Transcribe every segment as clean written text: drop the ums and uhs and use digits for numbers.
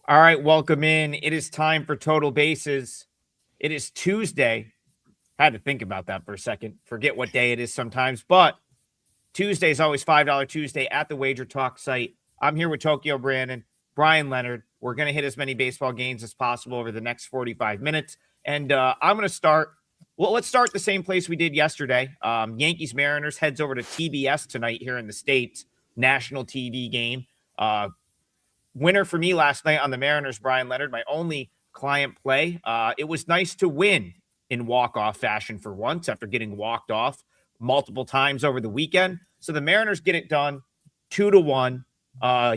All right, welcome in. It is time for Total Bases. It is Tuesday. Had to think about that for a second. Forget what day it is sometimes, but Tuesday is always $5 Tuesday at the WagerTalk site. I'm here with Tokyo Brandon, Bryan Leonard. We're going to hit as many baseball games as possible over the next 45 minutes. And I'm going to start. Well, let's start the same place we did yesterday. Yankees Mariners heads over to TBS tonight here in the States, national TV game. Winner for me last night on the Mariners, Bryan Leonard, my only client play. It was nice to win in walk-off fashion for once after getting walked off multiple times over the weekend. So the Mariners get it done 2-1.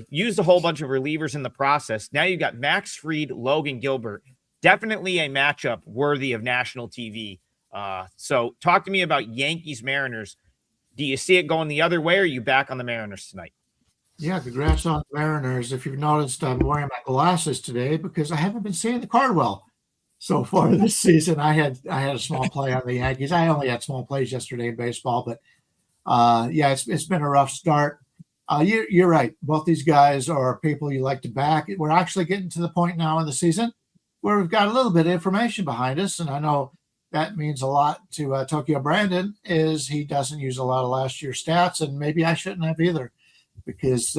Used a whole bunch of relievers in the process. Now you got Max Fried, Logan Gilbert. Definitely a matchup worthy of national TV. So talk to me about Yankees Mariners. Do you see it going the other way, or are you back on the Mariners tonight? Yeah, congrats on the Mariners. If you've noticed, I'm wearing my glasses today because I haven't been seeing the card well so far this season. I had a small play on the Yankees. I only had small plays yesterday in baseball, but yeah, it's been a rough start. You're right. Both these guys are people you like to back. We're actually getting to the point now in the season where we've got a little bit of information behind us, and I know that means a lot to Tokyo Brandon. Is he doesn't use a lot of last year's stats, and maybe I shouldn't have either, because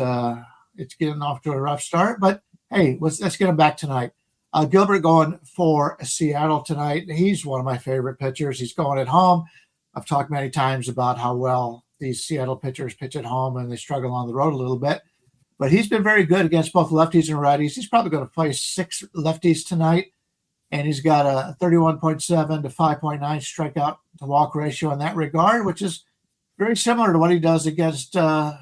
it's getting off to a rough start. But hey, let's get him back tonight. Gilbert going for Seattle tonight. He's one of my favorite pitchers. He's going at home. I've talked many times about how well these Seattle pitchers pitch at home and they struggle on the road a little bit. But he's been very good against both lefties and righties. He's probably going to play 6 lefties tonight. And he's got a 31.7 to 5.9 strikeout to walk ratio in that regard, which is very similar to what he does against the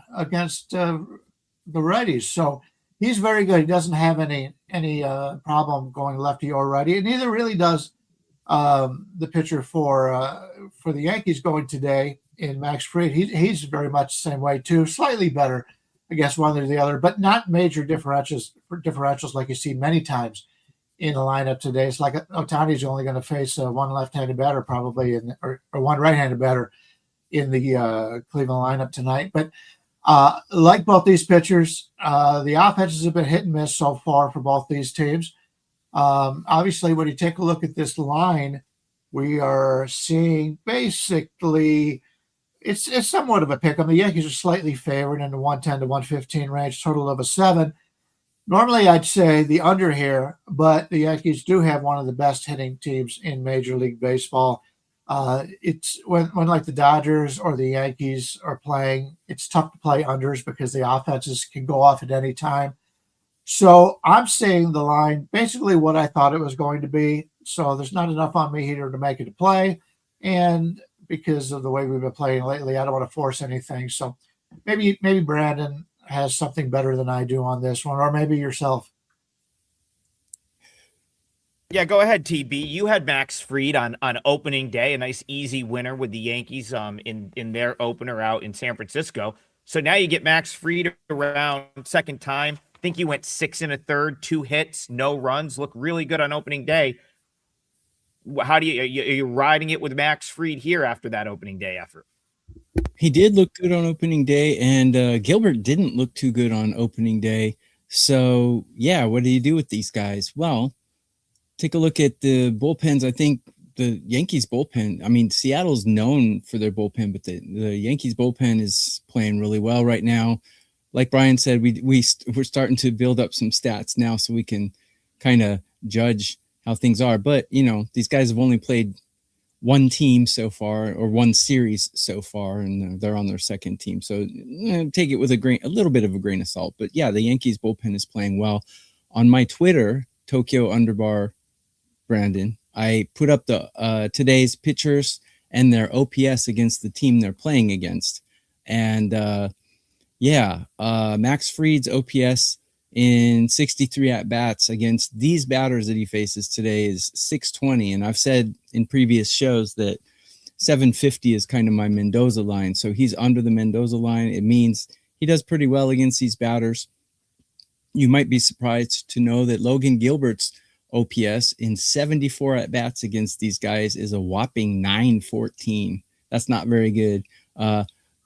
righties. So he's very good. He doesn't have any problem going lefty or righty, and neither really does the pitcher for the Yankees going today in Max Fried. He's very much the same way too, slightly better against one or the other, but not major differentials like you see many times in the lineup today. It's like Ohtani's only going to face one left-handed batter probably, or one right-handed batter in the Cleveland lineup tonight. But like both these pitchers, the offenses have been hit and miss so far for both these teams. Obviously, when you take a look at this line, we are seeing basically it's somewhat of a pick. The Yankees are slightly favored in the 110 to 115 range, total of a 7. Normally, I'd say the under here, but the Yankees do have one of the best hitting teams in Major League Baseball. It's when like the Dodgers or the Yankees are playing, it's tough to play unders because the offenses can go off at any time. So I'm seeing the line basically what I thought it was going to be. So there's not enough on me here to make it a play. And because of the way we've been playing lately, I don't want to force anything. So maybe Brandon has something better than I do on this one, or maybe yourself. Yeah, go ahead, TB. You had Max Fried on opening day, a nice easy winner with the Yankees in their opener out in San Francisco. So now you get Max Fried around second time. I think you went 6 1/3, 2 hits, no runs. Look really good on opening day. How do you are you riding it with Max Fried here after that opening day effort? He did look good on opening day, and Gilbert didn't look too good on opening day. So yeah, what do you do with these guys? Well, take a look at the bullpens. I think the Yankees bullpen, I mean, Seattle's known for their bullpen, but the Yankees bullpen is playing really well right now. Like Bryan said, we're starting to build up some stats now so we can kind of judge how things are. But, these guys have only played one team so far, or one series so far, and they're on their second team. So take it with a little bit of a grain of salt. But yeah, the Yankees bullpen is playing well. On my Twitter, Tokyo _Brandon, I put up the today's pitchers and their OPS against the team they're playing against. And Max Fried's OPS in 63 at-bats against these batters that he faces today is 620. And I've said in previous shows that 750 is kind of my Mendoza line. So he's under the Mendoza line. It means he does pretty well against these batters. You might be surprised to know that Logan Gilbert's OPS in 74 at-bats against these guys is a whopping 914. That's not very good.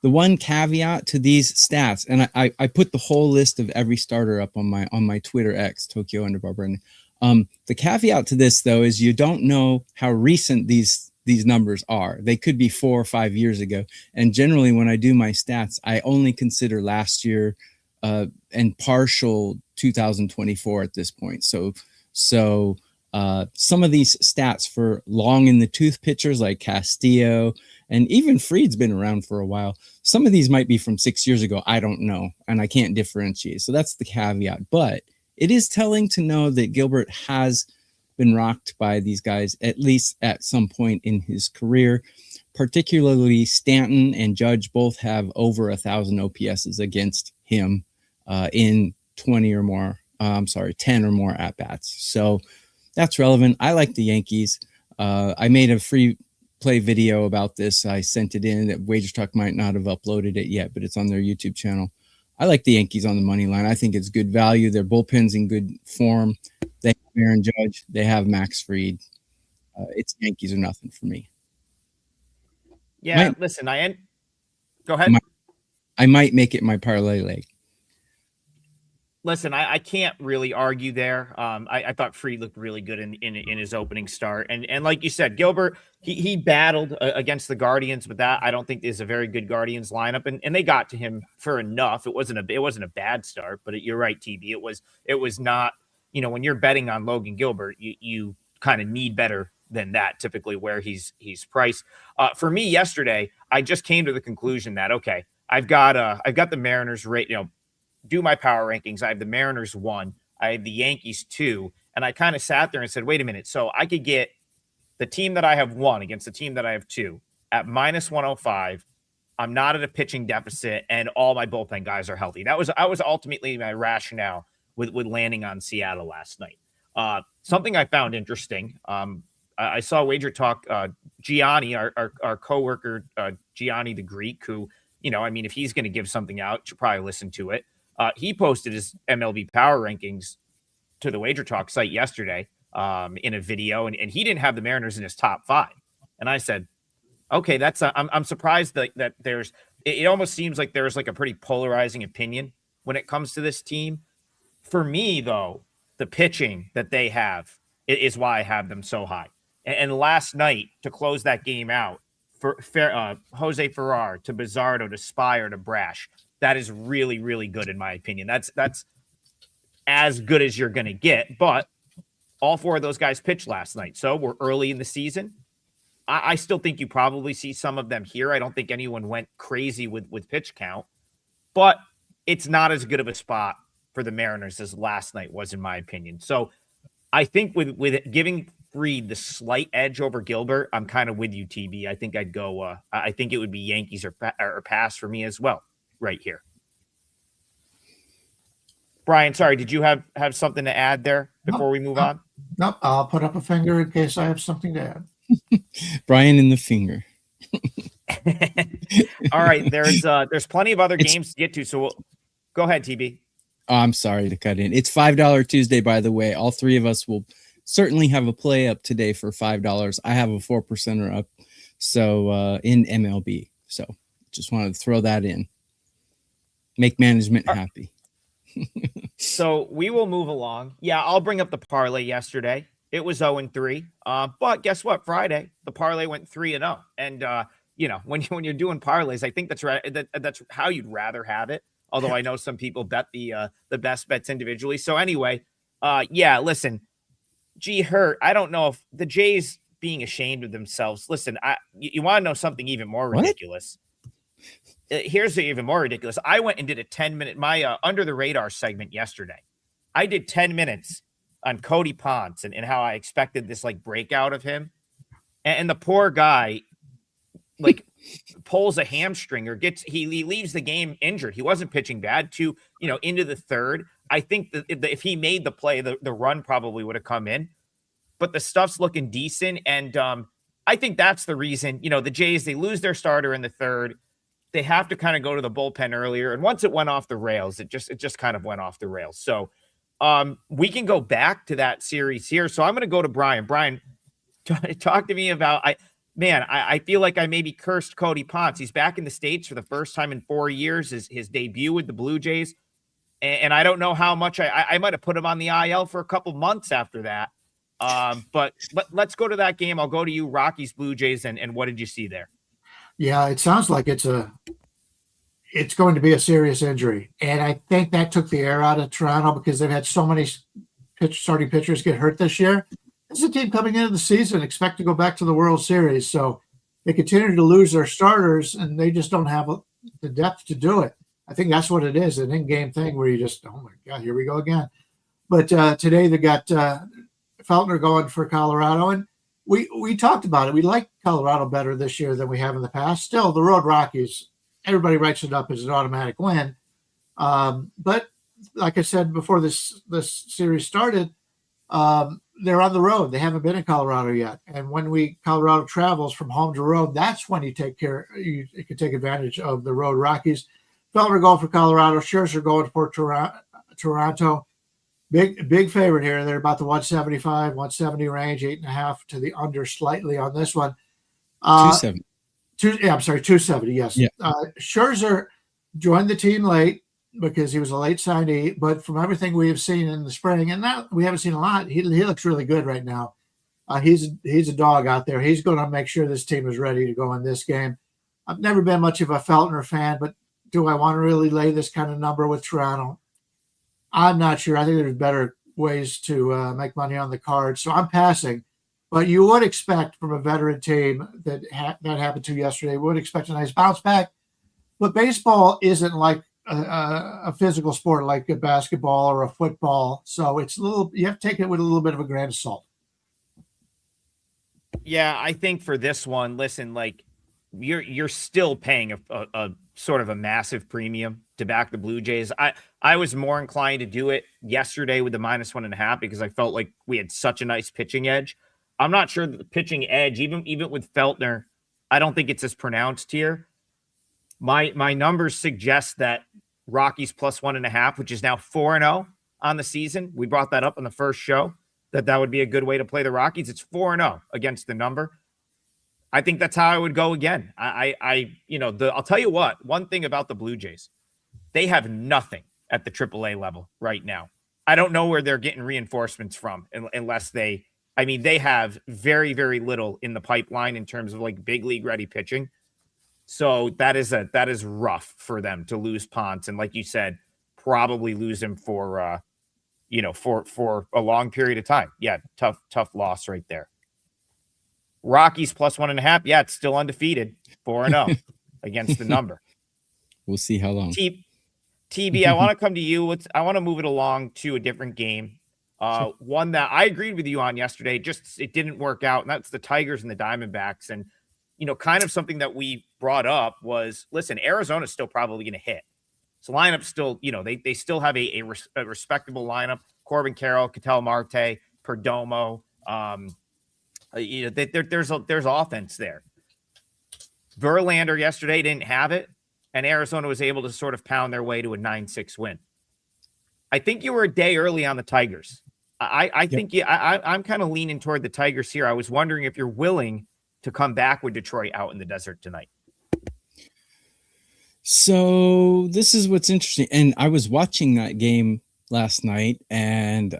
the one caveat to these stats, and I put the whole list of every starter up on my Twitter X, Tokyo_Brendan. The caveat to this though is you don't know how recent these numbers are. They could be 4 or 5 years ago. And generally when I do my stats, I only consider last year and partial 2024 at this point. So some of these stats for long in the tooth pitchers like Castillo, and even Fried's been around for a while. Some of these might be from 6 years ago. I don't know. And I can't differentiate. So that's the caveat. But it is telling to know that Gilbert has been rocked by these guys, at least at some point in his career. Particularly Stanton and Judge both have over 1,000 OPSs against him in 10 or more at-bats. So that's relevant. I like the Yankees. I made a free play video about this. I sent it in. That WagerTalk might not have uploaded it yet, but it's on their YouTube channel. I like the Yankees on the money line. I think it's good value. Their bullpen's in good form. They have Aaron Judge. They have Max Fried. It's Yankees or nothing for me. Yeah, listen, go ahead. I might make it my parlay leg. Listen, I can't really argue there. I thought Fried looked really good in his opening start, and like you said, Gilbert he battled against the Guardians, but that I don't think is a very good Guardians lineup, and they got to him for enough. It wasn't a bad start, but you're right, TB. It was not. When you're betting on Logan Gilbert, you kind of need better than that. Typically, where he's priced. For me, yesterday, I just came to the conclusion that okay, I've got the Mariners rate. Do my power rankings. I have the Mariners 1, I have the Yankees 2, and I kind of sat there and said, wait a minute. So I could get the team that I have 1 against the team that I have 2 at -105. I'm not at a pitching deficit, and all my bullpen guys are healthy. That was ultimately my rationale with landing on Seattle last night. Something I found interesting. I saw WagerTalk Gianni, our coworker Gianni the Greek, who if he's going to give something out, you should probably listen to it. He posted his MLB power rankings to the WagerTalk site yesterday in a video, and he didn't have the Mariners in his top 5. And I said, okay, I'm surprised that it almost seems like there's like a pretty polarizing opinion when it comes to this team. For me, though, the pitching that they have is why I have them so high. And last night, to close that game out, for Jose Ferrer to Bizzardo to Spire to Brash, that is really, really good in my opinion. That's as good as you're going to get. But all 4 of those guys pitched last night, so we're early in the season. I still think you probably see some of them here. I don't think anyone went crazy with pitch count, but it's not as good of a spot for the Mariners as last night was, in my opinion. So I think with giving Fried the slight edge over Gilbert, I'm kind of with you, TB. I think I'd go. I think it would be Yankees or pass for me as well, right here. Brian, sorry, did you have something to add there before we move on? Nope. I'll put up a finger in case I have something to add. Brian in the finger. All right, there's plenty of other games to get to, so go ahead, TB. Oh, I'm sorry to cut in. It's $5 Tuesday, by the way. All 3 of us will certainly have a play up today for $5. I have a 4%er up, so in MLB. So just wanted to throw that in. Make management happy. So we will move along. Yeah, I'll bring up the parlay yesterday. It was 0-3. But guess what? Friday, the parlay went 3-0. And when you're doing parlays, I think that's right. That's how you'd rather have it. Although I know some people bet the best bets individually. So anyway, listen, Hurt. I don't know if the Jays being ashamed of themselves. Listen, you want to know something even more ridiculous? Here's even more ridiculous. I went and did a 10-minute, my under the radar segment yesterday. I did 10 minutes on Cody Ponce and how I expected this like breakout of him. And the poor guy like pulls a hamstring or he leaves the game injured. He wasn't pitching bad into the third. I think that if he made the play, the run probably would have come in, but the stuff's looking decent. And I think that's the reason, the Jays, they lose their starter in the third. They have to kind of go to the bullpen earlier. And once it went off the rails, it just kind of went off the rails. So we can go back to that series here. So I'm going to go to Brian. Brian, talk to me about man, I feel like I maybe cursed Cody Ponce. He's back in the States for the first time in 4 years, his debut with the Blue Jays. And I don't know how much I might have put him on the IL for a couple months after that. But let's go to that game. I'll go to you, Rockies, Blue Jays, and what did you see there? Yeah, it sounds like it's going to be a serious injury. And I think that took the air out of Toronto because they've had so many starting pitchers get hurt this year. This is a team coming into the season, expect to go back to the World Series. So they continue to lose their starters, and they just don't have the depth to do it. I think that's what it is, an in-game thing where you just, oh, my God, here we go again. But today they got Feltner going for Colorado, and we talked about it. We like Colorado better this year than we have in the past. Still, the Road Rockies, everybody writes it up as an automatic win. But like I said before this series started, they're on the road. They haven't been in Colorado yet. And when Colorado travels from home to road, that's when you can take advantage of the Road Rockies. Feltner going for Colorado. Scherzer going for Toronto. Big favorite here. They're about the 175, 170 range, 8.5 to the under slightly on this one. 270. 270, yes. Yeah. Scherzer joined the team late because he was a late signee, but from everything we have seen in the spring, and now we haven't seen a lot, he looks really good right now. He's a dog out there. He's going to make sure this team is ready to go in this game. I've never been much of a Feltner fan, but do I want to really lay this kind of number with Toronto? I'm not sure. I think there's better ways to make money on the card, so I'm passing. But you would expect from a veteran team that happened to yesterday, would expect a nice bounce back. But baseball isn't like a physical sport like a basketball or a football, so it's you have to take it with a little bit of a grain of salt. Yeah, I think for this one, listen, like you're still paying a sort of a massive premium to back the Blue Jays. I was more inclined to do it yesterday with the -1.5 because I felt like we had such a nice pitching edge. I'm not sure that the pitching edge, even with Feltner, I don't think it's as pronounced here. My numbers suggest that Rockies +1.5, which is now 4-0 on the season. We brought that up on the first show, that would be a good way to play the Rockies. It's 4-0 against the number. I think that's how I would go again. I'll tell you what, one thing about the Blue Jays, they have nothing at the AAA level right now. I don't know where they're getting reinforcements from unless they have very, very little in the pipeline in terms of like big league ready pitching. So that is rough for them to lose Ponce. And like you said, probably lose him for a long period of time. Yeah. Tough loss right there. Rockies +1.5. Yeah. It's still undefeated, 4-0 against the number. We'll see how long. TB, I want to come to you. I want to move it along to a different game. One that I agreed with you on yesterday, it didn't work out. And that's the Tigers and the Diamondbacks. And, kind of something that we brought up was, listen, Arizona's still probably going to hit. So lineup still, they still have a respectable lineup. Corbin Carroll, Ketel Marte, Perdomo. There's offense there. Verlander yesterday didn't have it, and Arizona was able to sort of pound their way to a 9-6 win. I think you were a day early on the Tigers. I think I'm kind of leaning toward the Tigers here. I was wondering if you're willing to come back with Detroit out in the desert tonight. So this is what's interesting. And I was watching that game last night, and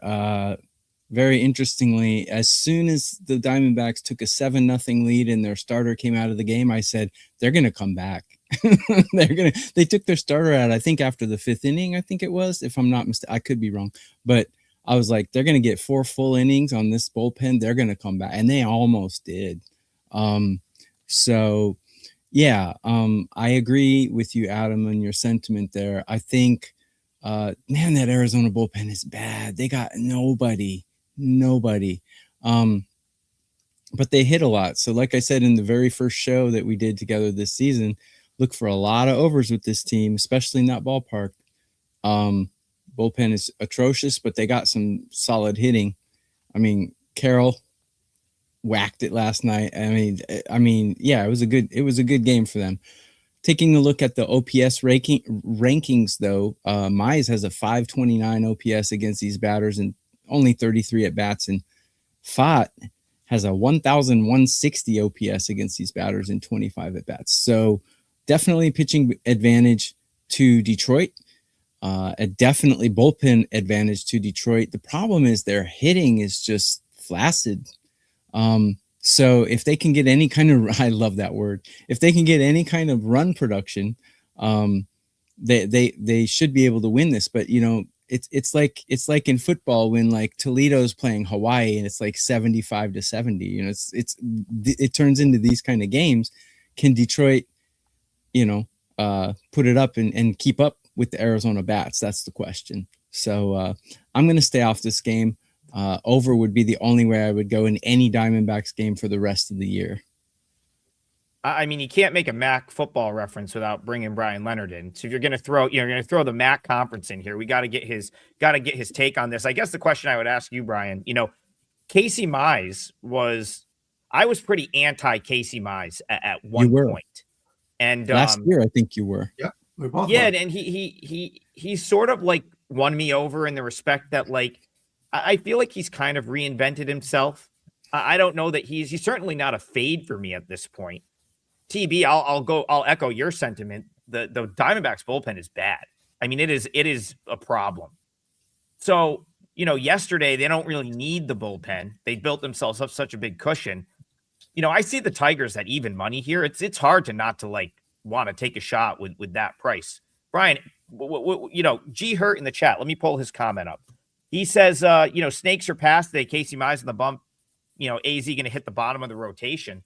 very interestingly, as soon as the Diamondbacks took a 7-0 lead and their starter came out of the game, I said, they're going to come back. They took their starter out, I think after the 5th inning, I think it was, if I'm not mistaken. I could be wrong, but I was like, they're going to get 4 full innings on this bullpen. They're going to come back. And they almost did. So yeah, I agree with you, Adam, on your sentiment there. I think, that Arizona bullpen is bad. They got nobody. But they hit a lot. So like I said, in the very first show that we did together this season, look for a lot of overs with this team, especially in that ballpark. Bullpen is atrocious, but they got some solid hitting. I mean, Carroll whacked it last night. I mean, yeah, it was a good game for them. Taking a look at the OPS rankings, though, Mize has a 529 OPS against these batters and only 33 at bats, and Fott has a 1,160 OPS against these batters in 25 at bats. So definitely pitching advantage to Detroit. A definitely bullpen advantage to Detroit. The problem is their hitting is just flaccid. So if they can get any kind of, I love that word, if they can get any kind of run production, they should be able to win this. But it's like in football when like Toledo's playing Hawaii and it's like 75-70. It turns into these kind of games. Can Detroit, put it up and keep up with the Arizona bats? That's the question. So I'm going to stay off this game. Over would be the only way I would go in any Diamondbacks game for the rest of the year. I mean, you can't make a MAC football reference without bringing Bryan Leonard in. So if you're going to throw, you're going to throw the MAC conference in here, we got to get his take on this. I guess the question I would ask you, Brian, Casey Mize I was pretty anti Casey Mize at one point. And last year, I think you were. Yeah. We both yeah. were. And he sort of like won me over in the respect that like, I feel like he's kind of reinvented himself. I don't know that he's certainly not a fade for me at this point. TB, I'll echo your sentiment. The Diamondbacks bullpen is bad. I mean, it is a problem. So, yesterday they don't really need the bullpen. They built themselves up such a big cushion. I see the Tigers at even money here. It's hard to not to like want to take a shot with that price. Brian, G Hurt in the chat. Let me pull his comment up. He says, snakes are past today. Casey Mize in the bump. AZ going to hit the bottom of the rotation.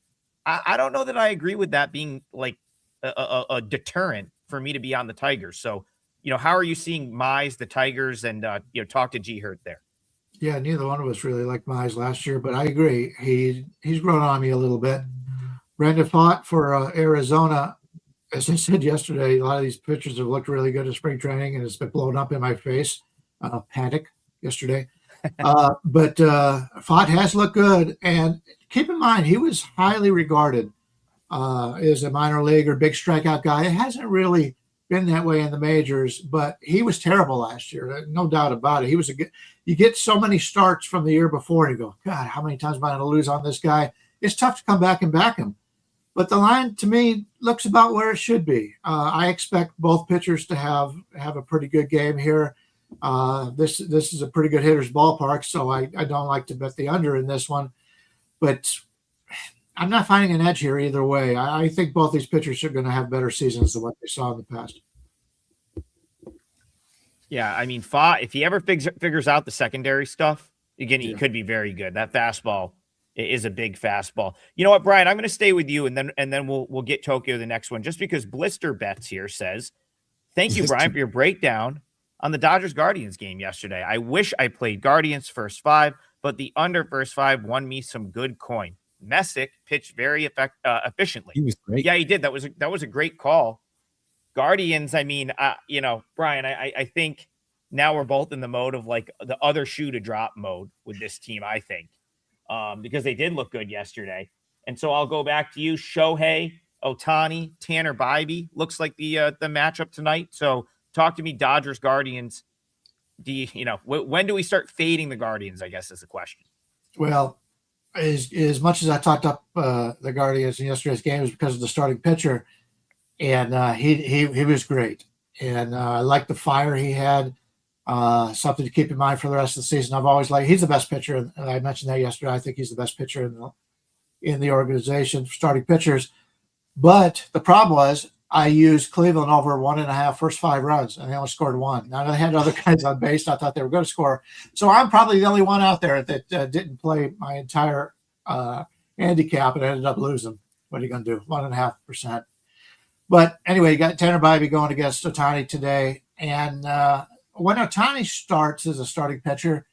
I don't know that I agree with that being like a deterrent for me to be on the Tigers. So, how are you seeing Mize, the Tigers, and talk to G Hurt there? Yeah, neither one of us really liked Mize last year, but I agree. He's grown on me a little bit. Brandon Pfaadt for Arizona. As I said yesterday, a lot of these pitchers have looked really good in spring training, and it's been blown up in my face. Panic yesterday. But Pfaadt has looked good. And keep in mind, he was highly regarded as a minor league or big strikeout guy. It hasn't really been that way in the majors, but he was terrible last year. No doubt about it. He was you get so many starts from the year before and you go, God, how many times am I going to lose on this guy? It's tough to come back and back him. But the line, to me, looks about where it should be. I expect both pitchers to have a pretty good game here. This is a pretty good hitter's ballpark, so I don't like to bet the under in this one. But I'm not finding an edge here either way. I think both these pitchers are going to have better seasons than what they saw in the past. Yeah, I mean, Pfaadt, if he ever figures out the secondary stuff, again, he could be very good. That fastball is a big fastball. You know what, Brian? I'm going to stay with you, and then we'll get Tokyo the next one, just because Blister Bets here says, "Thank you, Brian, for your breakdown on the Dodgers-Guardians game yesterday. I wish I played Guardians first 5, but the under first 5 won me some good coin. Messick pitched very efficiently. He was great. Yeah, he did. That was a great call. Guardians, I mean, Brian, I think now we're both in the mode of like the other shoe to drop mode with this team, I think, because they did look good yesterday. And so I'll go back to you, Shohei, Ohtani, Tanner Bybee. Looks like the matchup tonight. So talk to me, Dodgers, Guardians. When do we start fading the Guardians, I guess is the question. Well, as much as I talked up the Guardians in yesterday's game is because of the starting pitcher, and he was great. And I like the fire he had. Something to keep in mind for the rest of the season. I've always liked, he's the best pitcher, and I mentioned that yesterday. I think he's the best pitcher in the organization for starting pitchers. But the problem was I used Cleveland over 1.5 first 5 runs, and they only scored 1. Now they had other guys on base. I thought they were going to score. So I'm probably the only one out there that didn't play my entire handicap and ended up losing. What are you going to do? 1.5%. But anyway, you got Tanner Bybee going against Ohtani today. And when Ohtani starts as a starting pitcher,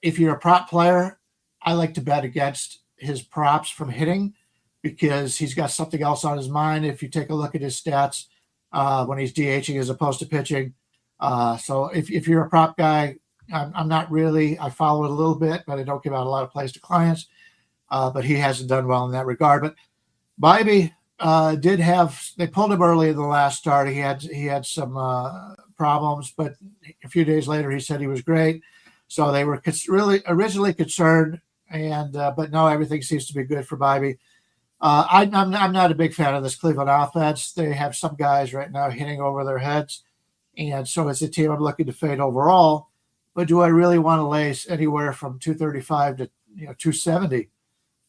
if you're a prop player, I like to bet against his props from hitting because he's got something else on his mind. If you take a look at his stats when he's DHing as opposed to pitching. So if you're a prop guy, I'm not really. I follow it a little bit, but I don't give out a lot of plays to clients. But he hasn't done well in that regard. But Bybee they pulled him early in the last start. He had some problems, but a few days later he said he was great. So they were really originally concerned And but no, everything seems to be good for Bobby. I'm not a big fan of this Cleveland offense. They have some guys right now hitting over their heads, and so it's a team I'm looking to fade overall. But do I really want to lay anywhere from 235 to 270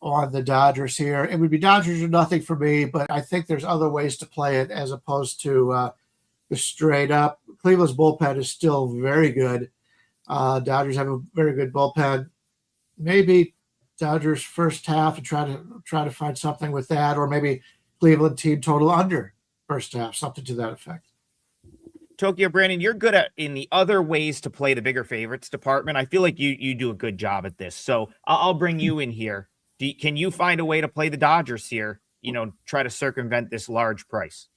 on the Dodgers here? It would be Dodgers or nothing for me, but I think there's other ways to play it as opposed to the straight up. Cleveland's bullpen is still very good. Dodgers have a very good bullpen. Maybe Dodgers first half and try to find something with that, or maybe Cleveland team total under first half, something to that effect. Tokyo Brandon, you're good at in the other ways to play the bigger favorites department. I feel like you do a good job at this. So I'll bring you in here. Can you find a way to play the Dodgers here? Try to circumvent this large price.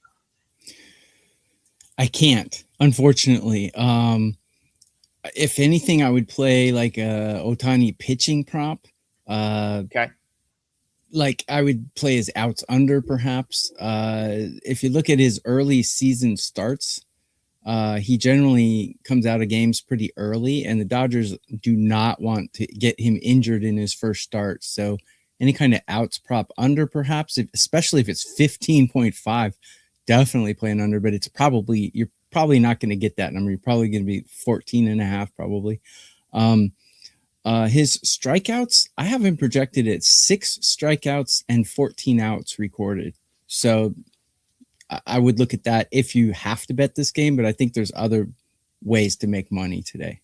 I can't, unfortunately. If anything, I would play like a Ohtani pitching prop. Okay. Like I would play his outs under, perhaps. If you look at his early season starts, he generally comes out of games pretty early, and the Dodgers do not want to get him injured in his first start. So any kind of outs prop under, perhaps, especially if it's 15.5, definitely play an under, but you're probably not going to get that number. You're probably going to be 14.5, probably. His strikeouts, I have him projected at 6 strikeouts and 14 outs recorded. So I would look at that if you have to bet this game, but I think there's other ways to make money today.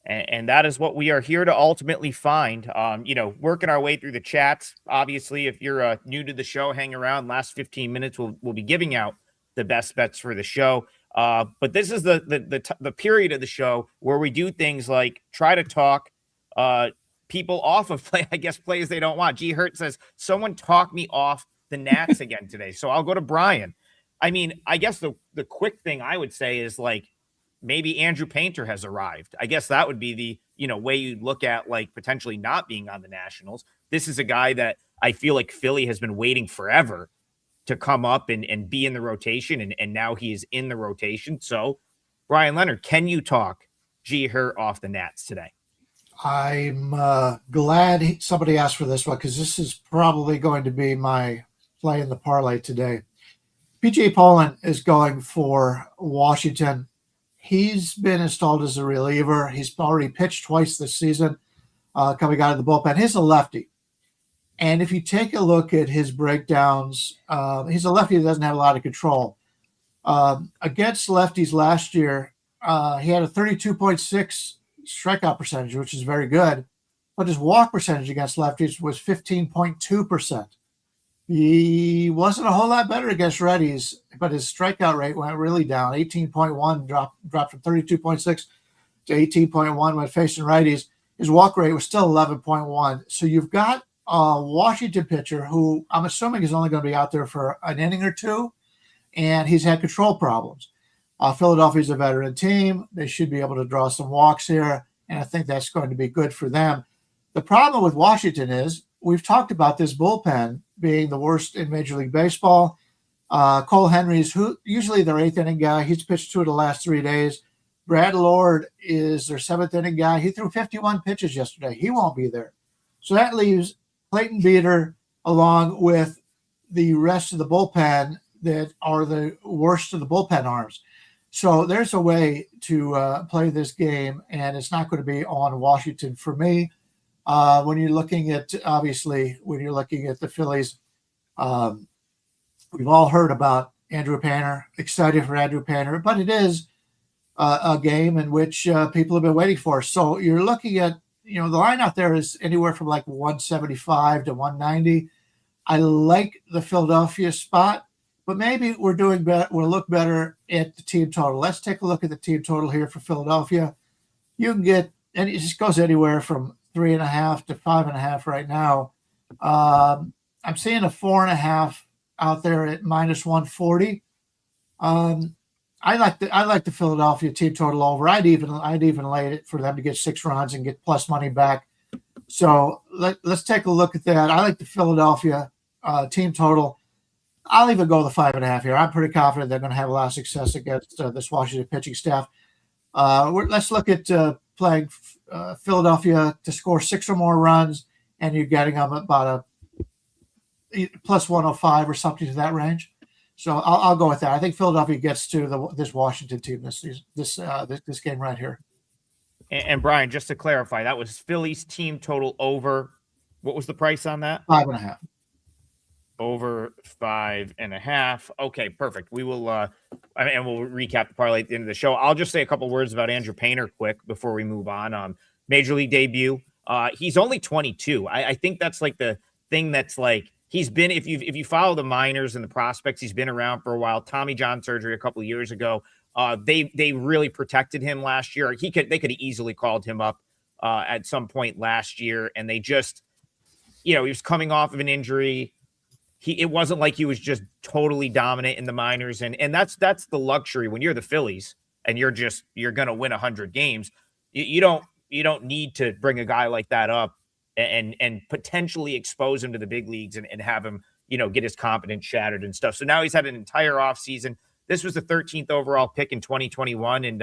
And that is what we are here to ultimately find. Working our way through the chats. Obviously, if you're new to the show, hang around. Last 15 minutes, we'll be giving out the best bets for the show. But this is the period of the show where we do things like try to talk people off of plays they don't want. G Hurt says, someone talk me off the Nats again today. So I'll go to Brian. I mean, I guess the quick thing I would say is like maybe Andrew Painter has arrived. I guess that would be the way you'd look at like potentially not being on the Nationals. This is a guy that I feel like Philly has been waiting forever to come up and be in the rotation, and now he is in the rotation. So, Bryan Leonard, can you talk G Hurt off the Nats today? I'm glad somebody asked for this one because this is probably going to be my play in the parlay today. PJ Poland is going for Washington. He's been installed as a reliever. He's already pitched twice this season coming out of the bullpen. He's a lefty. And if you take a look at his breakdowns, he's a lefty that doesn't have a lot of control. Against lefties last year, he had a 32.6 strikeout percentage, which is very good. But his walk percentage against lefties was 15.2%. He wasn't a whole lot better against righties, but his strikeout rate went really down. 18.1 dropped from 32.6 to 18.1 when facing righties. His walk rate was still 11.1. So you've got a Washington pitcher who I'm assuming is only going to be out there for an inning or two, and he's had control problems. Philadelphia's a veteran team. They should be able to draw some walks here, and I think that's going to be good for them. The problem with Washington is we've talked about this bullpen being the worst in Major League Baseball. Cole Henry's, who usually their 8th inning guy, he's pitched 2 of the last 3 days. Brad Lord is their 7th inning guy. He threw 51 pitches yesterday. He won't be there. So that leaves Clayton Beater along with the rest of the bullpen that are the worst of the bullpen arms. So there's a way to play this game, and it's not going to be on Washington for me. When you're looking at the Phillies, we've all heard about Andrew Painter, excited for Andrew Painter, but it is a game in which people have been waiting for. So you're looking at, the line out there is anywhere from like 175 to 190. I like the Philadelphia spot, but maybe we'll look better at the team total. Let's take a look at the team total here for Philadelphia. You can get, and it just goes anywhere from 3.5 to 5.5 right now. I'm seeing a 4.5 out there at -140. I like the Philadelphia team total over. I'd even lay it for them to get 6 runs and get plus money back. So let's take a look at that. I like the Philadelphia team total. I'll even go the 5.5 here. I'm pretty confident they're going to have a lot of success against this Washington pitching staff. Let's look at playing Philadelphia to score 6 or more runs, and you're getting them about a plus 105 or something to that range. So I'll go with that. I think Philadelphia gets to this Washington team this season, this game right here. And Brian, just to clarify, that was Phillies team total over. What was the price on that? 5.5. Over 5.5. Okay, perfect. We will, and we'll recap the parlay at the end of the show. I'll just say a couple words about Andrew Painter quick before we move on. Major League debut. He's only 22. I think that's like the thing that's like he's been. If you follow the minors and the prospects, he's been around for a while. Tommy John surgery a couple of years ago. They really protected him last year. They could have easily called him up at some point last year, and they just, he was coming off of an injury. It wasn't like he was just totally dominant in the minors, and that's the luxury when you're the Phillies and you're going to win 100 games. You don't need to bring a guy like that up and potentially expose him to the big leagues and have him, get his confidence shattered and stuff. So now he's had an entire offseason. This was the 13th overall pick in 2021, and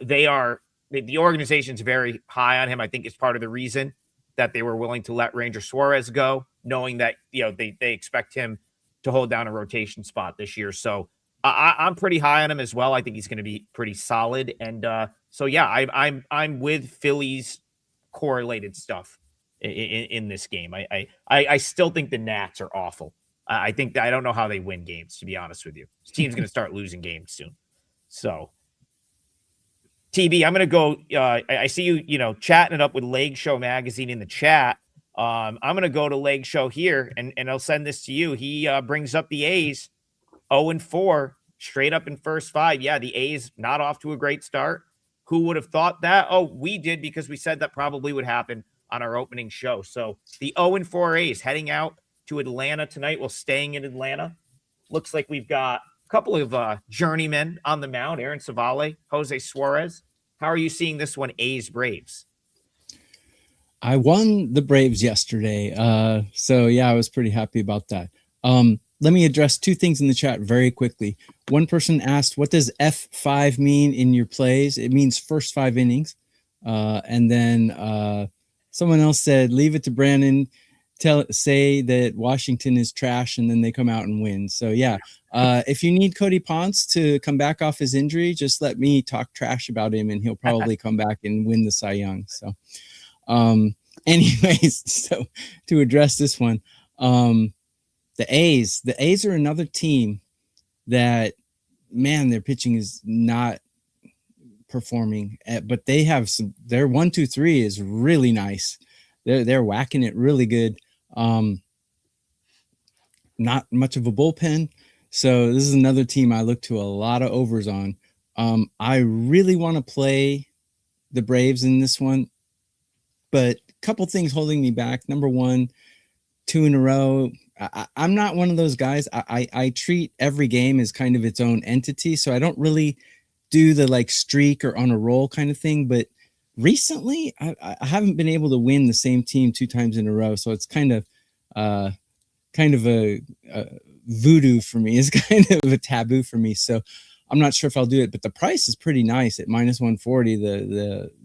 the organization's very high on him. I think it's part of the reason that they were willing to let Ranger Suarez go, knowing that they expect him to hold down a rotation spot this year. So I'm pretty high on him as well. I think he's going to be pretty solid, and so yeah, I'm with Phillies correlated stuff in this game. I still think the Nats are awful. I don't know how they win games, to be honest with you. This team's going to start losing games soon. So, TB, I'm going to go. I see you, chatting it up with Leg Show Magazine in the chat. I'm going to go to Leg Show here, and I'll send this to you. He brings up the A's 0-4, straight up in first 5. Yeah, the A's not off to a great start. Who would have thought that? Oh, we did, because we said that probably would happen on our opening show. So the 0-4 A's heading out to Atlanta tonight. Well, staying in Atlanta. Looks like we've got a couple of journeymen on the mound, Aaron Savale, Jose Suarez. How are you seeing this one, A's Braves? I won the Braves yesterday. So yeah, I was pretty happy about that. Let me address two things in the chat very quickly. One person asked, what does F5 mean in your plays? It means first 5 innings. And then someone else said, leave it to Brandon. Say that Washington is trash, and then they come out and win. So yeah, if you need Cody Ponce to come back off his injury, just let me talk trash about him, and he'll probably come back and win the Cy Young. So, anyways, so to address this one, the A's are another team that, man, their pitching is not performing, but they have their 1-2-3 is really nice. They're whacking it really good. Not much of a bullpen. So this is another team I look to a lot of overs on. I really want to play the Braves in this one, but a couple things holding me back. Number one, 2 in a row. I'm not one of those guys. I treat every game as kind of its own entity. So I don't really do the like streak or on a roll kind of thing, but recently, I haven't been able to win the same team 2 times in a row, so it's kind of a voodoo for me. It's kind of a taboo for me, so I'm not sure if I'll do it. But the price is pretty nice at -140.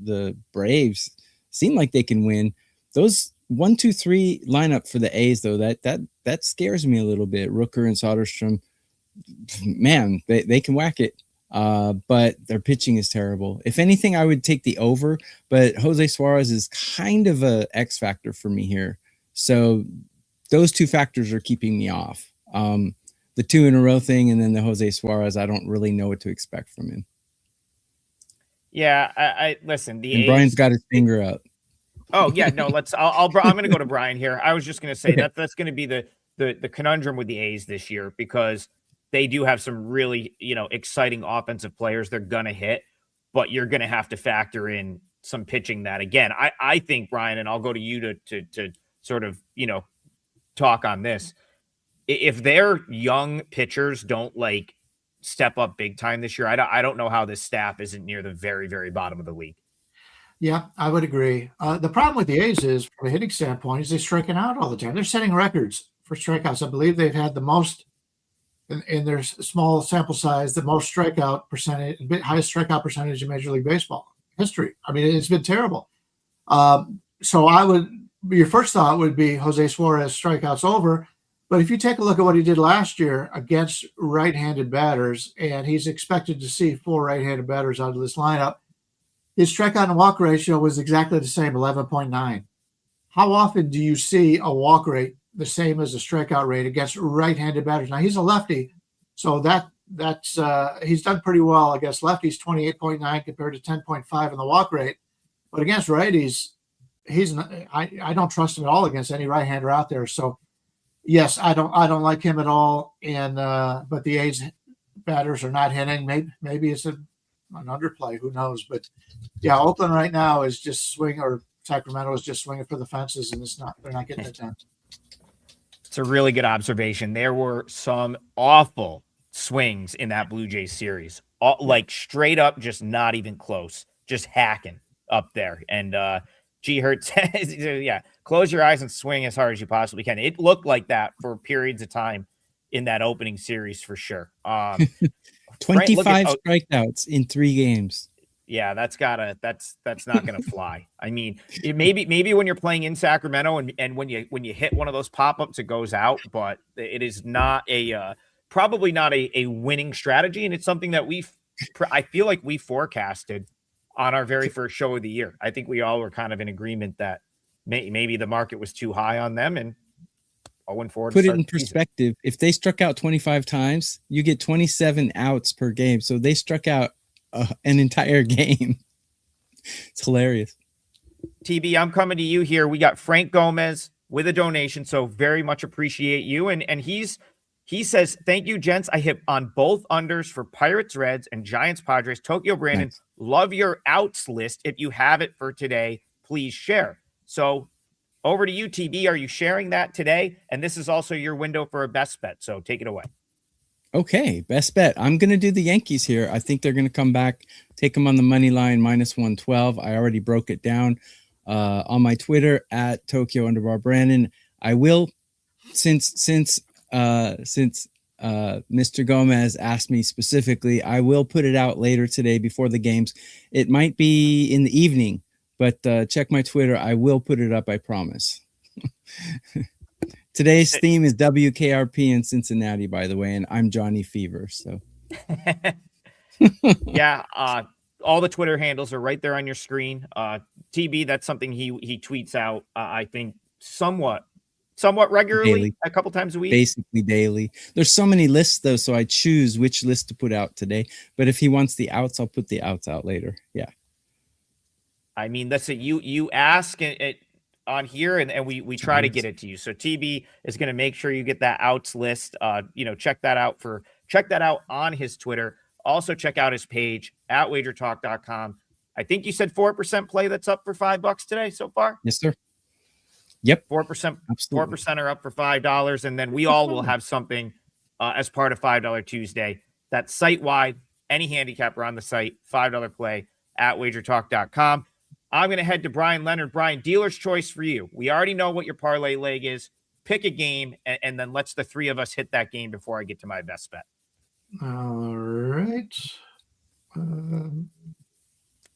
The Braves seem like they can win. Those 1-2-3 lineup for the A's though, that scares me a little bit. Rooker and Soderstrom, man, they can whack it. But their pitching is terrible. If anything, I would take the over, but Jose Suarez is kind of a X factor for me here. So those 2 factors are keeping me off. The 2 in a row thing, and then the Jose Suarez, I don't really know what to expect from him. Yeah, I listen. And Brian's got his finger up. Oh yeah, no. I'm going to go to Brian here. I was just going to say Okay. that's going to be the conundrum with the A's this year, because they do have some really, exciting offensive players they're going to hit, but you're going to have to factor in some pitching that, again, I think, Brian, and I'll go to you to sort of, talk on this. If their young pitchers don't like step up big time this year, I don't know how this staff isn't near the very, very bottom of the league. Yeah, I would agree. The problem with the A's is, from a hitting standpoint, is they're striking out all the time. They're setting records for strikeouts. I believe they've had the most in their small sample size, the most strikeout percentage, highest strikeout percentage in Major League Baseball history. I mean, it's been terrible. So your first thought would be Jose Suarez strikeouts over. But if you take a look at what he did last year against right-handed batters, and he's expected to see 4 right-handed batters out of this lineup, his strikeout and walk ratio was exactly the same, 11.9. How often do you see a walk rate the same as a strikeout rate against right-handed batters? Now, he's a lefty, so that's he's done pretty well against lefties, 28.9 compared to 10.5 in the walk rate. But against righties, I don't trust him at all against any right-hander out there. So yes, I don't like him at all. And but the A's batters are not hitting. Maybe it's an underplay. Who knows? But yeah, Oakland right now is just swinging, or Sacramento is just swinging for the fences, and they're not getting it done. It's a really good observation. There were some awful swings in that Blue Jays series, like straight up, just not even close, just hacking up there. And G Hurt says, yeah, close your eyes and swing as hard as you possibly can. It looked like that for periods of time in that opening series for sure. 25 strikeouts in 3 games. Yeah, that's not gonna fly. I mean, maybe when you're playing in Sacramento and when you hit one of those pop-ups, it goes out, but it is not probably not a winning strategy, and it's something that I feel like we forecasted on our very first show of the year. I think we all were kind of in agreement that maybe the market was too high on them, and 0-4. Put it in perspective. If they struck out 25 times, you get 27 outs per game. So they struck out an entire game. It's hilarious. TB, I'm coming to you here. We got Frank Gomez with a donation, so very much appreciate you. And he says, thank you, gents. I hit on both unders for Pirates, Reds, and Giants, Padres. Tokyo Brandon, nice. Love your outs list. If you have it for today, please share. So over to you, TB. Are you sharing that today? And this is also your window for a best bet. So take it away. Okay, best bet. I'm going to do the Yankees here. I think they're going to come back, take them on the money line, -112. I already broke it down on my Twitter at Tokyo_Brandon. I will, since Mr. Gomez asked me specifically, I will put it out later today before the games. It might be in the evening, but check my Twitter. I will put it up, I promise. Today's theme is WKRP in Cincinnati, by the way, and I'm Johnny Fever. So, yeah, all the Twitter handles are right there on your screen. TB, that's something he tweets out. I think somewhat regularly, daily. A couple times a week, basically daily. There's so many lists though, so I choose which list to put out today. But if he wants the outs, I'll put the outs out later. Yeah, I mean that's it. You ask it on here, and we try to get it to you. So TB is going to make sure you get that outs list. Check that out on his Twitter. Also check out his page at WagerTalk.com. I think you said 4% play that's up for $5 today so far. Yes, sir. Yep. 4%. 4% are up for $5, and then we all will have something as part of $5 Tuesday. That's site wide. Any handicapper on the site, $5 play at WagerTalk.com. I'm going to head to Bryan Leonard. Bryan, dealer's choice for you. We already know what your parlay leg is. Pick a game, and then let's the three of us hit that game before I get to my best bet. All right.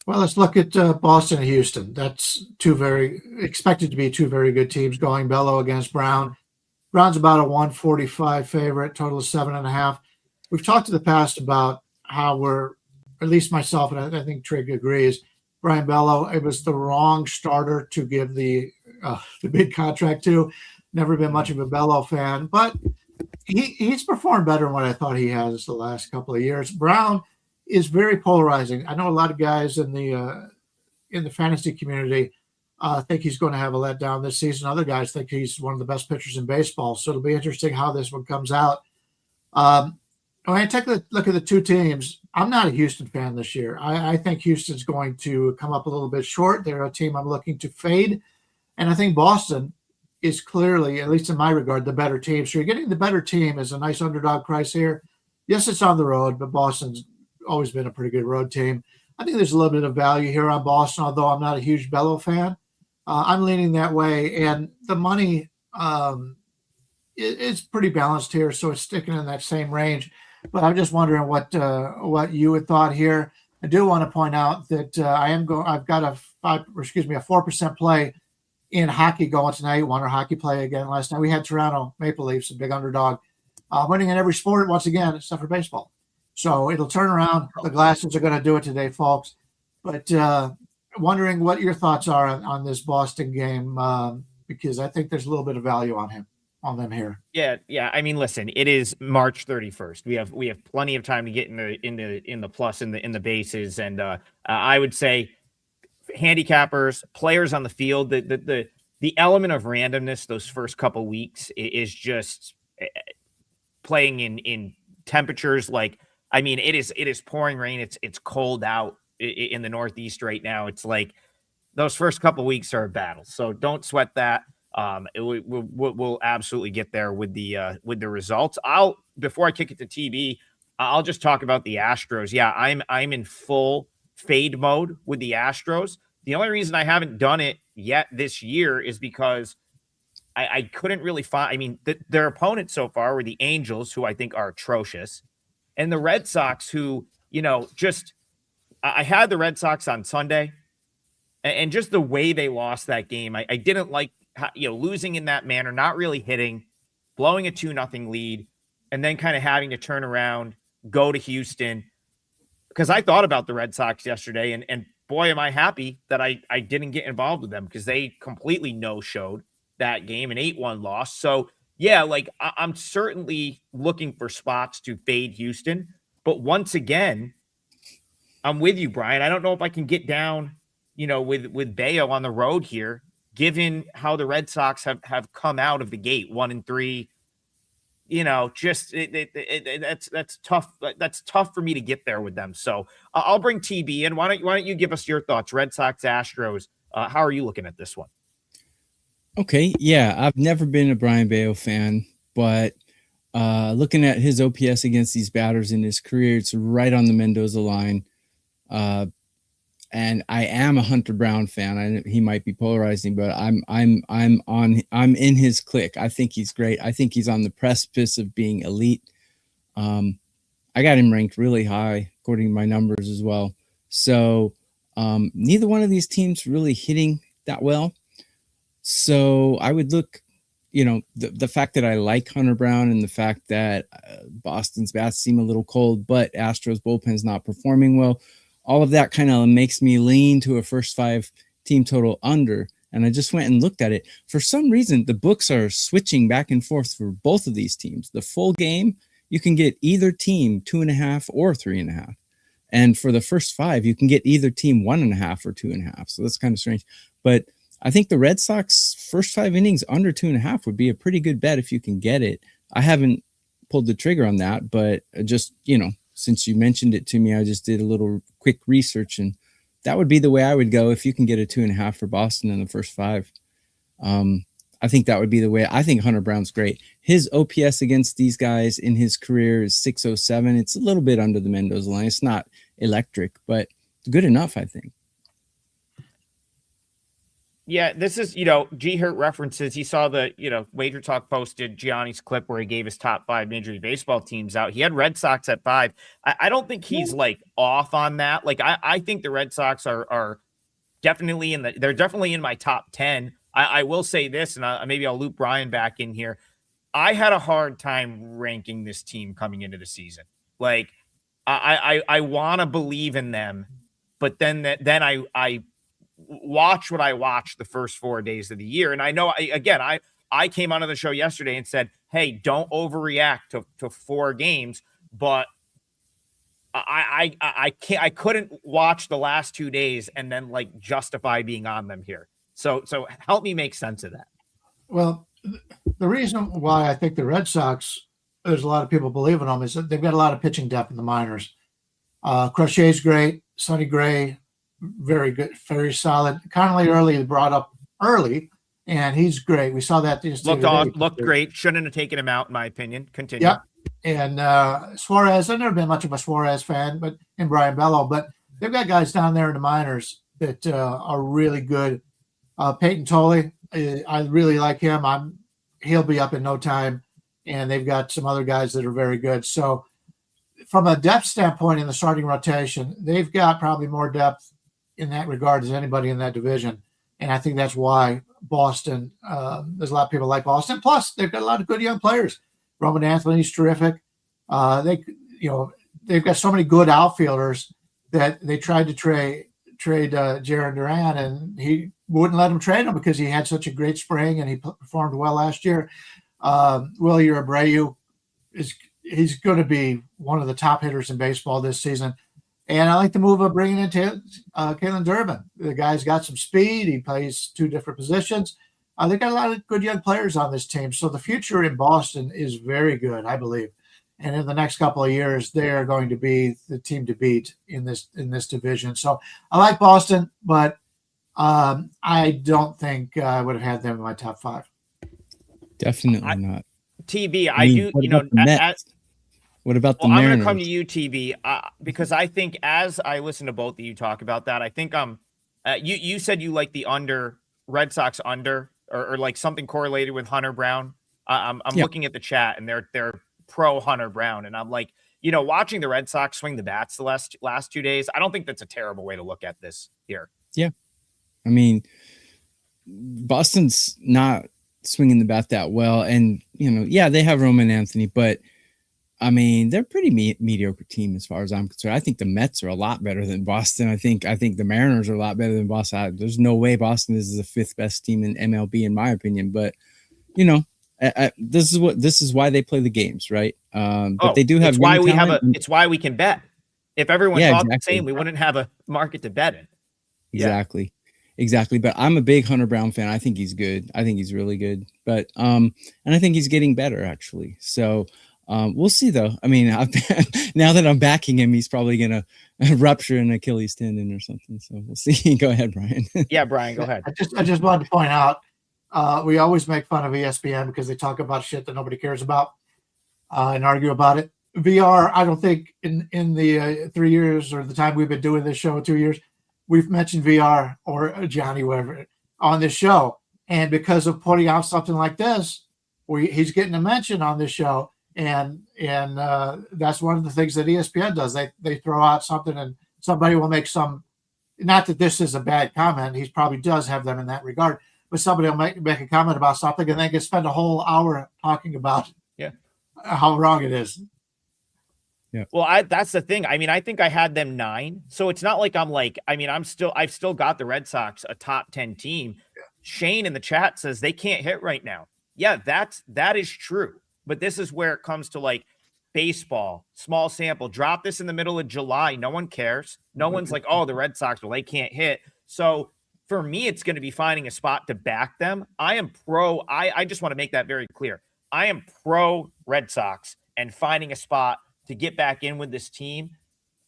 Well, let's look at Boston and Houston. That's expected to be two very good teams going. Bello against Brown. Brown's about a 145 favorite, total of 7.5. We've talked in the past about how at least myself, and I think Trig agrees, Brian Bello, it was the wrong starter to give the big contract to. Never been much of a Bello fan, but he's performed better than what I thought he has the last couple of years. Brown is very polarizing. I know a lot of guys in the fantasy community think he's going to have a letdown this season. Other guys think he's one of the best pitchers in baseball. So it'll be interesting how this one comes out. When I take a look at the two teams, I'm not a Houston fan this year. I think Houston's going to come up a little bit short. They're a team I'm looking to fade. And I think Boston is clearly, at least in my regard, the better team. So you're getting the better team as a nice underdog price here. Yes, it's on the road, but Boston's always been a pretty good road team. I think there's a little bit of value here on Boston, although I'm not a huge Bello fan. I'm leaning that way. And the money it's pretty balanced here, so it's sticking in that same range. But I'm just wondering what you had thought here. I do want to point out that I've got a 4% play in hockey going tonight. Won our hockey play again last night. We had Toronto Maple Leafs, a big underdog, winning in every sport once again, except for baseball. So it'll turn around. The glasses are going to do it today, folks. But wondering what your thoughts are on this Boston game, because I think there's a little bit of value on them here. Yeah. I mean, listen, it is March 31st. We have plenty of time to get in the plus in the bases, and I would say handicappers, players on the field, the element of randomness those first couple weeks is just playing in temperatures like, I mean, it is pouring rain. It's cold out in the Northeast right now. It's like those first couple of weeks are a battle. So don't sweat that. We'll absolutely get there with the results. Before I kick it to TB, I'll just talk about the Astros. Yeah, I'm in full fade mode with the Astros. The only reason I haven't done it yet this year is because I couldn't really find. I mean, their opponents so far were the Angels, who I think are atrocious, and the Red Sox, who, I had the Red Sox on Sunday, and just the way they lost that game, I didn't like, losing in that manner, not really hitting, blowing a 2-0 lead, and then kind of having to turn around, go to Houston, because I thought about the Red Sox yesterday, and boy, am I happy that I didn't get involved with them, because they completely no-showed that game, an 8-1 loss. So yeah, like I'm certainly looking for spots to fade Houston, but once again, I'm with you, Brian. I don't know if I can get down, with Bayo on the road here, given how the Red Sox have come out of the gate 1-3. That's tough. That's tough for me to get there with them. So I'll bring TB in. Why don't you give us your thoughts? Red Sox, Astros. How are you looking at this one? Okay, yeah, I've never been a Brian Bayo fan, but looking at his OPS against these batters in his career, it's right on the Mendoza line. And I am a Hunter Brown fan. He might be polarizing, but I'm in his clique. I think he's great. I think he's on the precipice of being elite. I got him ranked really high according to my numbers as well. So neither one of these teams really hitting that well. So I would look, the fact that I like Hunter Brown and the fact that Boston's bats seem a little cold, but Astros bullpen's not performing well, all of that kind of makes me lean to a first 5 team total under. And I just went and looked at it. For some reason, the books are switching back and forth for both of these teams. The full game, you can get either team 2.5 or 3.5. And for the first 5, you can get either team 1.5 or 2.5. So that's kind of strange. But I think the Red Sox first 5 innings under 2.5 would be a pretty good bet if you can get it. I haven't pulled the trigger on that, but just, since you mentioned it to me, I just did a little quick research, and that would be the way I would go if you can get a 2.5 for Boston in the first 5. I think that would be the way. I think Hunter Brown's great. His OPS against these guys in his career is 607. It's a little bit under the Mendoza line. It's not electric, but good enough, I think. Yeah, this is, G Hurt references. He saw the, WagerTalk posted Gianni's clip where he gave his top 5 Major League Baseball teams out. He had Red Sox at 5. I don't think he's like off on that. Like, I think the Red Sox are definitely they're definitely in my top 10. I will say this, and maybe I'll loop Brian back in here. I had a hard time ranking this team coming into the season. Like, I want to believe in them, but then I watch what I watched the first 4 days of the year. And I know, I came onto the show yesterday and said, hey, don't overreact to 4 games, but I couldn't watch the last 2 days and then like justify being on them here. So help me make sense of that. Well, the reason why I think the Red Sox, there's a lot of people believe in them, is that they've got a lot of pitching depth in the minors. Crochet's great. Sonny Gray, very good, very solid. Connolly early brought up early, and he's great. We saw that looked great. Shouldn't have taken him out, in my opinion. Continue. Yeah, and Suarez. I've never been much of a Suarez fan, but in Brian Bello, but they've got guys down there in the minors that are really good. Peyton Tolley, I really like him. He'll be up in no time, and they've got some other guys that are very good. So from a depth standpoint in the starting rotation, they've got probably more depth in that regard as anybody in that division. And I think that's why Boston, there's a lot of people like Boston. Plus, they've got a lot of good young players. Roman Anthony's terrific. They've got so many good outfielders that they tried to trade Jarren Duran, and he wouldn't let him trade him because he had such a great spring and he performed well last year. Willie Abreu he's going to be one of the top hitters in baseball this season. And I like the move of bringing in Kalen Durbin. The guy's got some speed. He plays two different positions. They've got a lot of good young players on this team. So the future in Boston is very good, I believe. And in the next couple of years, they are going to be the team to beat in this division. So I like Boston, but I don't think I would have had them in my top five. Definitely not. TB, What about the Mariners? Mariners? I'm going to come to you, TB, because I think as I listen to both of you talk about that, I think you said you like the under, Red Sox under, or like something correlated with Hunter Brown. I'm looking at the chat and they're pro Hunter Brown, and I'm like, watching the Red Sox swing the bats the last 2 days, I don't think that's a terrible way to look at this here. Yeah, I mean, Boston's not swinging the bat that well, and they have Roman Anthony, but I mean, they're a pretty mediocre team as far as I'm concerned. I think the Mets are a lot better than Boston. I think the Mariners are a lot better than Boston. There's no way Boston is the fifth best team in MLB, in my opinion. But this is why they play the games, right? But they do have. It's why we have it's why we can bet. If everyone thought the same, we wouldn't have a market to bet in. Exactly. But I'm a big Hunter Brown fan. I think he's good. I think he's really good. But and I think he's getting better actually. So. We'll see though. I mean, now that I'm backing him, he's probably going to rupture an Achilles tendon or something. So we'll see. Go ahead, Brian. Yeah, Brian, go ahead. I just wanted to point out, we always make fun of ESPN because they talk about shit that nobody cares about and argue about it. VR, I don't think in the 3 years or the time we've been doing this show, 2 years, we've mentioned VR or Johnny Weber on this show. And because of putting out something like this, he's getting a mention on this show. And that's one of the things that ESPN does. They throw out something and somebody will make some, not that this is a bad comment, he probably does have them in that regard, but somebody will make a comment about something and they can spend a whole hour talking about how wrong it is. Yeah. Well, that's the thing. I mean, I think I had them 9. So it's not like I've still got the Red Sox a top 10 team. Yeah. Shane in the chat says they can't hit right now. Yeah, that is true. But this is where it comes to like baseball, small sample. Drop this in the middle of July. No one cares. No one's like, oh, the Red Sox, well, they can't hit. So for me, it's going to be finding a spot to back them. I am pro. I just want to make that very clear. I am pro Red Sox and finding a spot to get back in with this team.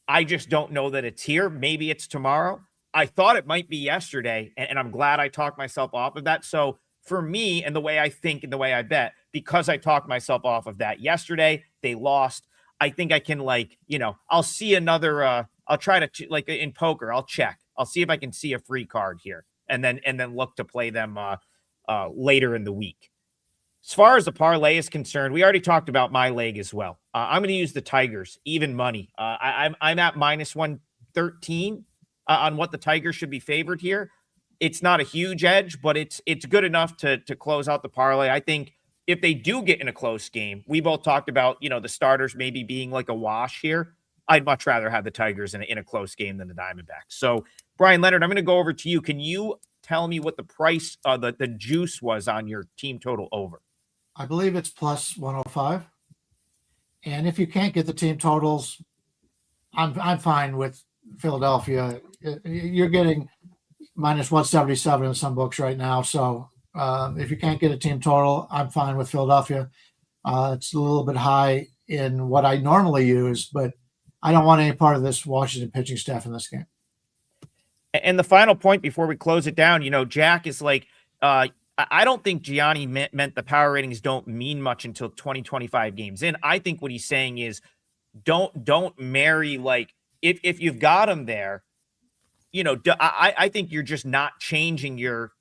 I just don't know that it's here. Maybe it's tomorrow. I thought it might be yesterday, and I'm glad I talked myself off of that. So for me and the way I think and the way I bet, because I talked myself off of that yesterday, they lost. I think I can I'll see another, I'll try to like in poker, I'll check. I'll see if I can see a free card here and then look to play them later in the week. As far as the parlay is concerned, we already talked about my leg as well. I'm going to use the Tigers, even money. I'm at -113 on what the Tigers should be favored here. It's not a huge edge, but it's good enough to close out the parlay. I think if they do get in a close game, we both talked about, the starters maybe being like a wash here. I'd much rather have the Tigers in a close game than the Diamondbacks. So, Bryan Leonard, I'm going to go over to you. Can you tell me what the price, the juice was on your team total over? I believe it's +105. And if you can't get the team totals, I'm fine with Philadelphia. You're getting -177 in some books right now. So if you can't get a team total, I'm fine with Philadelphia. It's a little bit high in what I normally use, but I don't want any part of this Washington pitching staff in this game. And the final point before we close it down, Jack is like, I don't think Gianni meant the power ratings don't mean much until 2025 games in. I think what he's saying is don't marry, like, if you've got him there, I think you're just not changing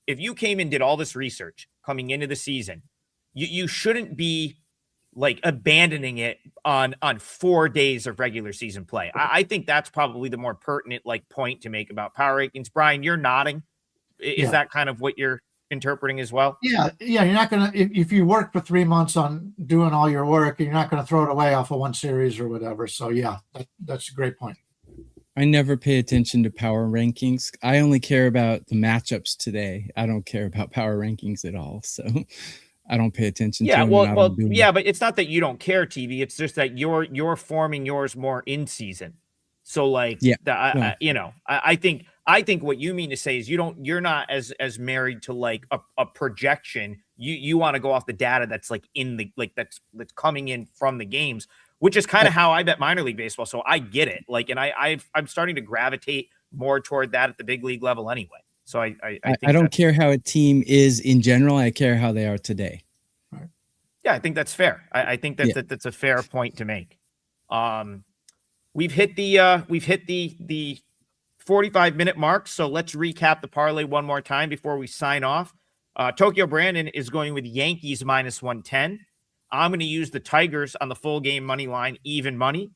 if you came and did all this research coming into the season, you shouldn't be like abandoning it on 4 days of regular season play. I think that's probably the more pertinent like point to make about power rankings. Brian, you're nodding. Is that kind of what you're interpreting as well? Yeah. You're not gonna if you work for 3 months on doing all your work, you're not gonna throw it away off of one series or whatever. So yeah, that's a great point. I never pay attention to power rankings. I only care about the matchups today. I don't care about power rankings at all. So I don't pay attention to them. Yeah, but it's not that you don't care, TV. It's just that you're forming yours more in season. So like, I think what you mean to say is you're not as married to like a projection. You want to go off the data that's like in the like that's coming in from the games, which is kind of how I bet minor league baseball. So I get it. Like, and I'm starting to gravitate more toward that at the big league level anyway. So I don't care how a team is in general. I care how they are today. Right. Yeah, I think that's fair. I think that's a fair point to make. We've hit the 45-minute mark, so let's recap the parlay one more time before we sign off. Tokyo Brandon is going with Yankees minus 110. I'm going to use the Tigers on the full game money line, even money.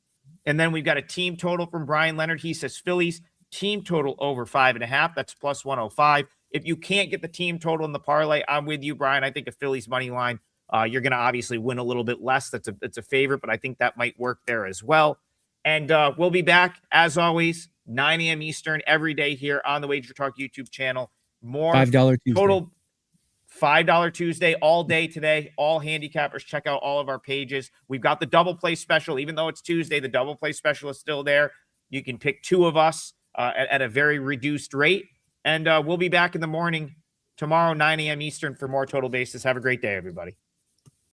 And then we've got a team total from Bryan Leonard. He says Phillies team total over 5.5. That's plus 105. If you can't get the team total in the parlay, I'm with you, Brian. I think a Phillies money line, you're going to obviously win a little bit less. It's a favorite, but I think that might work there as well. And we'll be back, as always, 9 a.m. Eastern every day here on the WagerTalk YouTube channel. More $5 Tuesday. Total $5 Tuesday all day today. All handicappers, check out all of our pages. We've got the double play special. Even though it's Tuesday, the double play special is still there. You can pick 2 of us at a very reduced rate. And we'll be back in the morning tomorrow, 9 a.m. Eastern for more total basis. Have a great day, everybody.